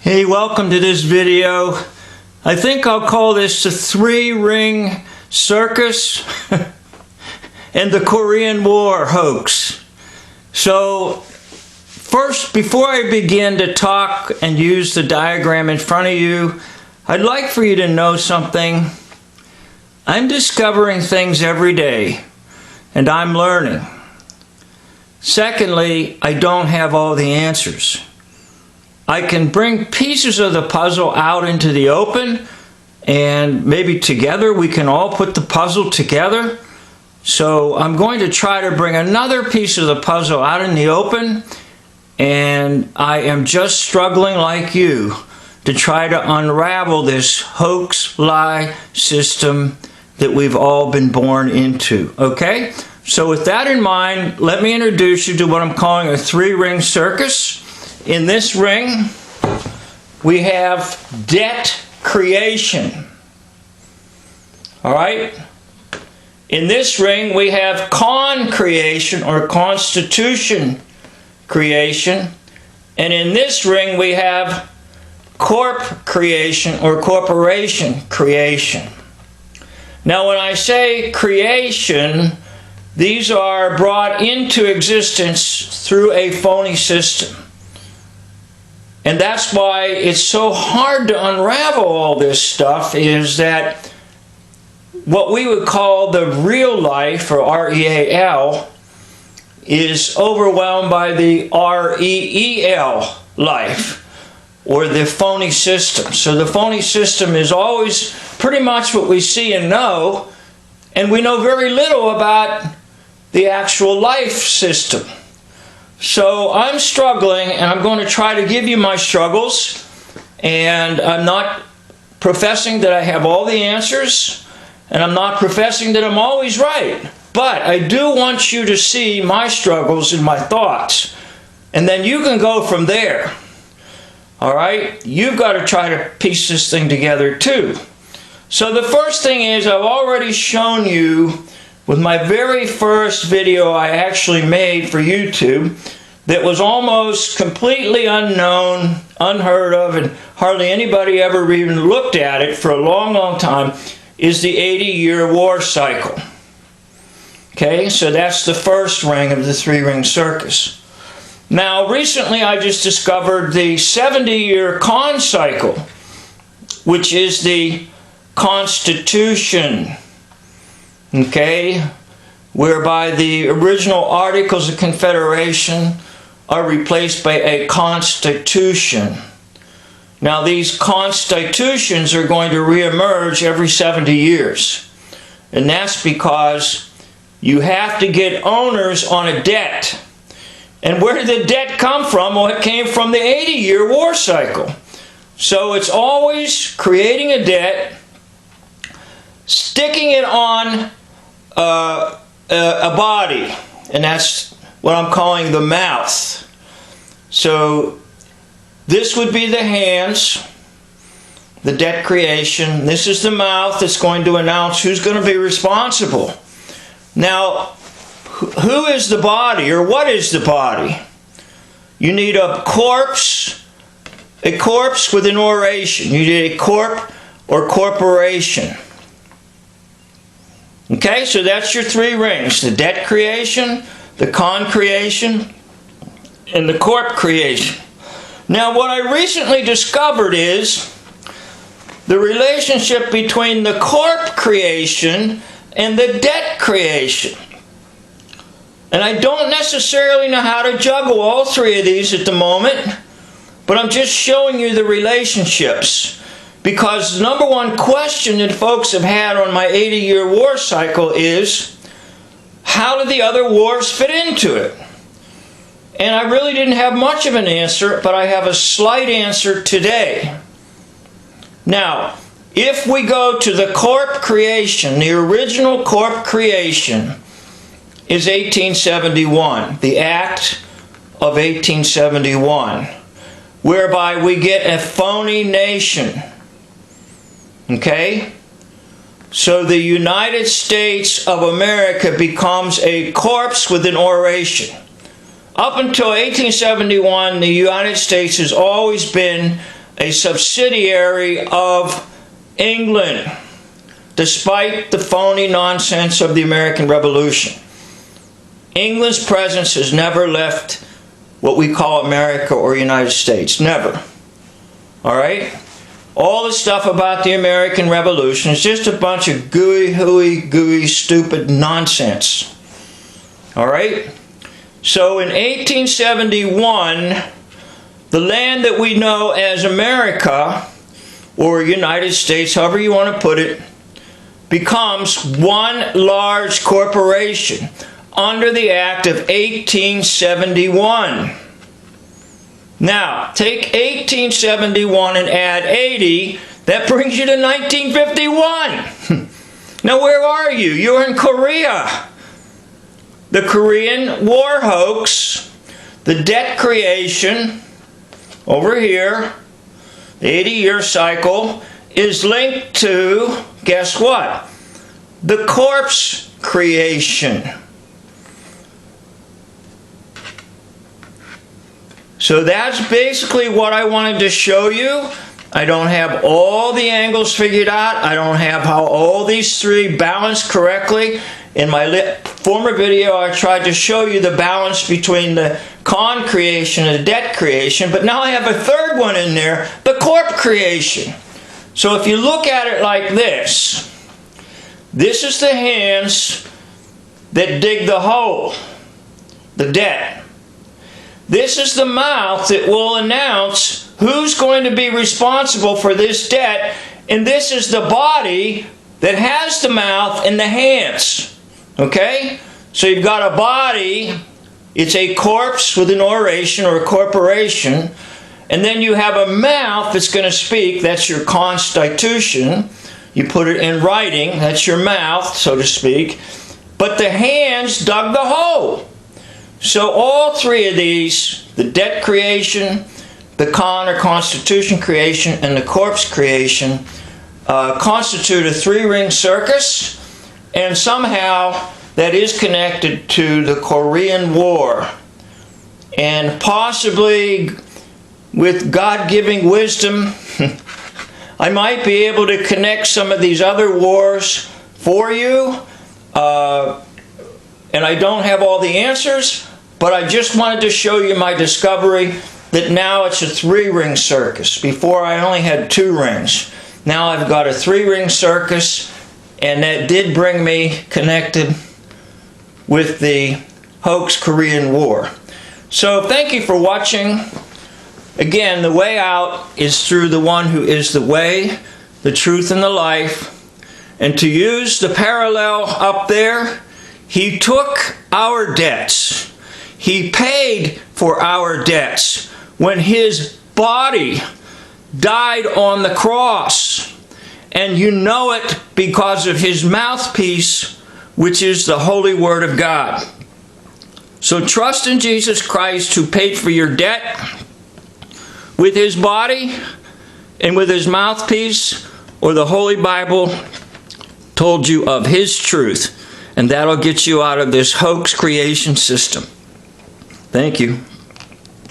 Hey, welcome to this video. I think I'll call this the three-ring circus and the Korean War hoax. So, first, before I begin to talk and use the diagram in front of you, I'd like for you to know something. I'm discovering things every day, and I'm learning. Secondly, I don't have all the answers. I can bring pieces of the puzzle out into the open, and maybe together we can all put the puzzle together. So I'm going to try to bring another piece of the puzzle out in the open, and I am just struggling like you to try to unravel this hoax lie system that we've all been born into. Okay? So with that in mind, let me introduce you to what I'm calling a three-ring circus. In this ring, we have debt creation. All right? In this ring, we have con creation or constitution creation. And in this ring, we have corp creation or corporation creation. Now, when I say creation, these are brought into existence through a phony system. And that's why it's so hard to unravel all this stuff, is that what we would call the real life, or R-E-A-L, is overwhelmed by the R-E-E-L life, or the phony system. So the phony system is always pretty much what we see and know, and we know very little about the actual life system. So I'm struggling, and I'm going to try to give you my struggles, and I'm not professing that I have all the answers, and I'm not professing that I'm always right, but I do want you to see my struggles and my thoughts, and then you can go from there. All right? You've got to try to piece this thing together too. So the first thing is, I've already shown you with my very first video I actually made for YouTube that was almost completely unknown, unheard of, and hardly anybody ever even looked at it for a long, long time, is the 80-year war cycle. Okay, so that's the first ring of the three-ring circus. Now, recently I just discovered the 70-year con cycle, which is the Constitution. Okay, whereby the original Articles of Confederation are replaced by a Constitution. Now these constitutions are going to reemerge every 70 years. And that's because you have to get owners on a debt. And where did the debt come from? Well, it came from the 80-year war cycle. So it's always creating a debt, sticking it on a body, and that's what I'm calling the mouth. So this would be the hands, the debt creation. This is the mouth that's going to announce who's going to be responsible. Now, who is the body, or what is the body? You need a corpse with an oration. You need a corp or corporation. Okay, so that's your three rings: the debt creation, the con creation, and the corp creation. Now, what I recently discovered is the relationship between the corp creation and the debt creation. And I don't necessarily know how to juggle all three of these at the moment, but I'm just showing you the relationships. Because the number one question that folks have had on my 80-year war cycle is, how do the other wars fit into it? And I really didn't have much of an answer, but I have a slight answer today. Now, if we go to the corp creation, the original corp creation is 1871, the Act of 1871, whereby we get a phony nation. Okay? So the United States of America becomes a corpse with an oration. Up until 1871, the United States has always been a subsidiary of England, despite the phony nonsense of the American Revolution. England's presence has never left what we call America or United States. Never. All right? All the stuff about the American Revolution is just a bunch of gooey, stupid nonsense. All right? So in 1871, the land that we know as America, or United States, however you want to put it, becomes one large corporation under the Act of 1871. Now, take 1871 and add 80, that brings you to 1951. Now, where are you? You're in Korea. The Korean War hoax, the debt creation, over here, the 80-year cycle, is linked to, guess what? The corpse creation. So that's basically what I wanted to show you. I don't have all the angles figured out. I don't have how all these three balance correctly. In my former video, I tried to show you the balance between the con creation and the debt creation, but now I have a third one in there, the corp creation. So if you look at it like this is the hands that dig the hole, the debt. This is the mouth that will announce who's going to be responsible for this debt, and this is the body that has the mouth and the hands. Okay? So you've got a body, it's a corpse with an oration or a corporation, and then you have a mouth that's going to speak, that's your constitution. You put it in writing, that's your mouth, so to speak. But the hands dug the hole. So all three of these, the debt creation, the con or constitution creation, and the corpse creation, constitute a three-ring circus, and somehow that is connected to the Korean War. And possibly with God-giving wisdom, I might be able to connect some of these other wars for you. And I don't have all the answers, but I just wanted to show you my discovery that now it's a three-ring circus. Before I only had two rings. Now I've got a three-ring circus, and that did bring me connected with the hoax Korean War. So thank you for watching. Again, the way out is through the one who is the way, the truth, and the life. And to use the parallel up there, He took our debts. He paid for our debts when His body died on the cross. And you know it because of His mouthpiece, which is the Holy Word of God. So trust in Jesus Christ, who paid for your debt with His body and with His mouthpiece, or the Holy Bible told you of His truth. And that'll get you out of this hoax creation system. Thank you.